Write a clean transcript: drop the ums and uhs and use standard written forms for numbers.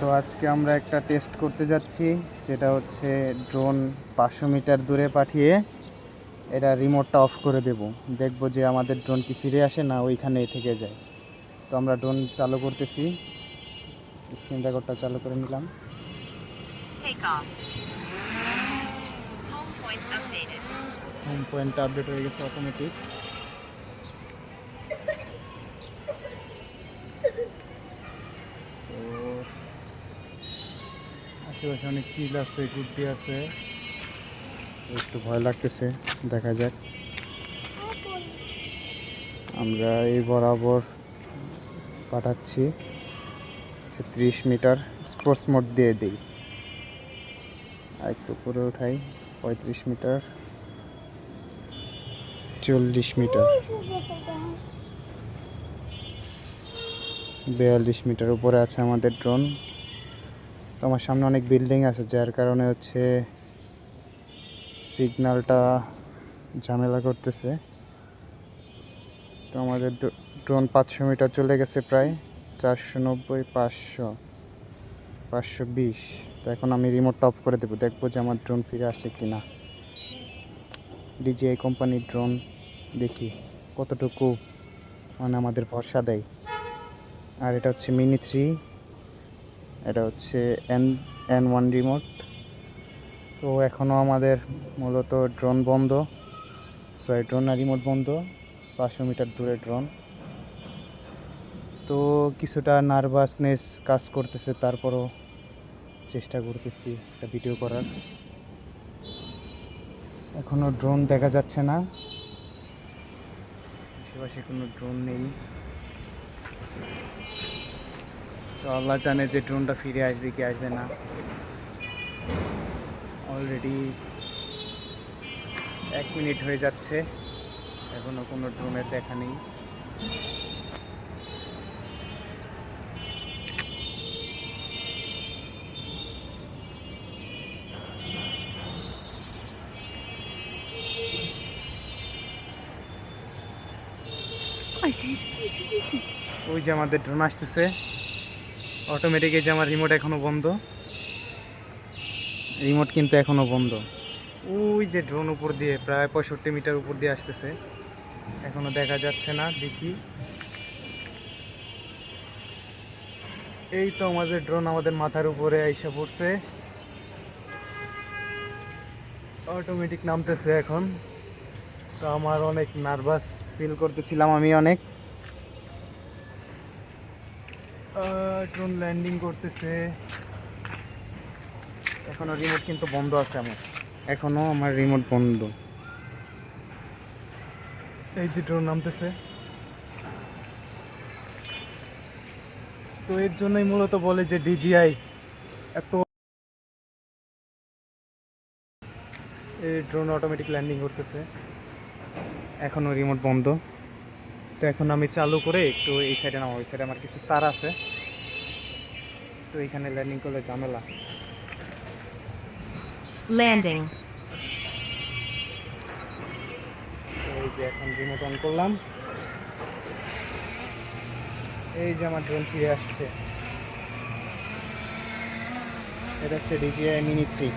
তো আজকে আমরা একটা টেস্ট করতে যাচ্ছি, যেটা হচ্ছে ড্রোন 500 মিটার দূরে পাঠিয়ে এটা রিমোটটা অফ করে দেব। দেখব যে আমাদের ড্রোন কি ফিরে আসে না ওইখানেই থেকে যায়। তো আমরা ড্রোন চালু করতেছি, স্ক্রিন রেকর্ডটা চালু করে নিলাম। হোম পয়েন্টটা আপডেট হয়ে গেছে অটোমেটিক। তো আশেপাশে অনেক চিল আছে, গুড্ডি আছে, একটু ভয় লাগতেছে, দেখা যাক। আমরা এই বরাবর পাঠাচ্ছি 30 মিটার, স্পোর্টস মোড দিয়ে দিই, আর একটু উপরে উঠাই 35 মিটার, 40 মিটার, 42 মিটার উপরে আছে আমাদের ড্রোন। তো আমার সামনে অনেক বিল্ডিং আছে, যার কারণে হচ্ছে সিগন্যালটা ঝামেলা করতেছে। তো আমাদের ড্রোন 500 মিটার চলে গেছে, প্রায় 490, 500, 520। তো এখন আমি রিমোটটা অফ করে দেবো, দেখবো যে আমার ড্রোন ফিরে আসে কি না। DJI কোম্পানির ড্রোন, দেখি কতটুকু মানে আমাদের ভরসা দেয়। আর এটা হচ্ছে মিনি 3, এটা হচ্ছে N1 রিমোট। তো এখনও আমাদের মূলত ড্রোন বন্ধ, ড্রোন আর রিমোট বন্ধ, 500 মিটার দূরে ড্রোন। তো কিছুটা নার্ভাসনেস কাজ করতেছে, তারপরও চেষ্টা করতেছি একটা ভিডিও করার। এখনও ড্রোন দেখা যাচ্ছে না, আশেপাশে কোনো ড্রোন নেই। তো আল্লাহ জানে যে ড্রোনটা ফিরে আসবে কি আসবে না। অলরেডি 1 মিনিট হয়ে যাচ্ছে, এখনও কোনো ড্রোনের দেখা নেই। ওই যে আমাদের ড্রোন আসতেছে অটোমেটিক। এই যে আমার রিমোট এখনো বন্ধ, রিমোট কিন্তু এখনো বন্ধ। ওই যে ড্রোন উপর দিয়ে প্রায় 65 মিটার উপর দিয়ে আসতেছে, এখনো দেখা যাচ্ছে না। দেখি, এই তো আমাদের ড্রোন আমাদের মাথার উপরে আইসা পড়ছে, অটোমেটিক নামতেছে এখন। তো আমার অনেক নার্ভাস ফিল করতেছিলাম আমি অনেক। ড্রোন ল্যান্ডিং করতেছে, এখনো রিমোট কিন্তু বন্ধ আছে আমার, এখনো আমার রিমোট বন্ধ। এই যে ড্রোন নামতেছে। তো এর জন্যই মূলত বলে যে DJI এত, এই ড্রোন অটোমেটিক ল্যান্ডিং করতেছে, এখনো রিমোট বন্ধ। তো এখন আমি চালু করে একটু এই সাইডে নামাবো, ওই সাইডে আমার কিছু তার আছে, তো এইখানে ল্যান্ডিং করলে ঝামেলা। Landing. এই যে এখন রিমোট অন করলাম, এই যে আমার ড্রোন ফিরে আসছে। এটা হচ্ছে DJI মিনি 3।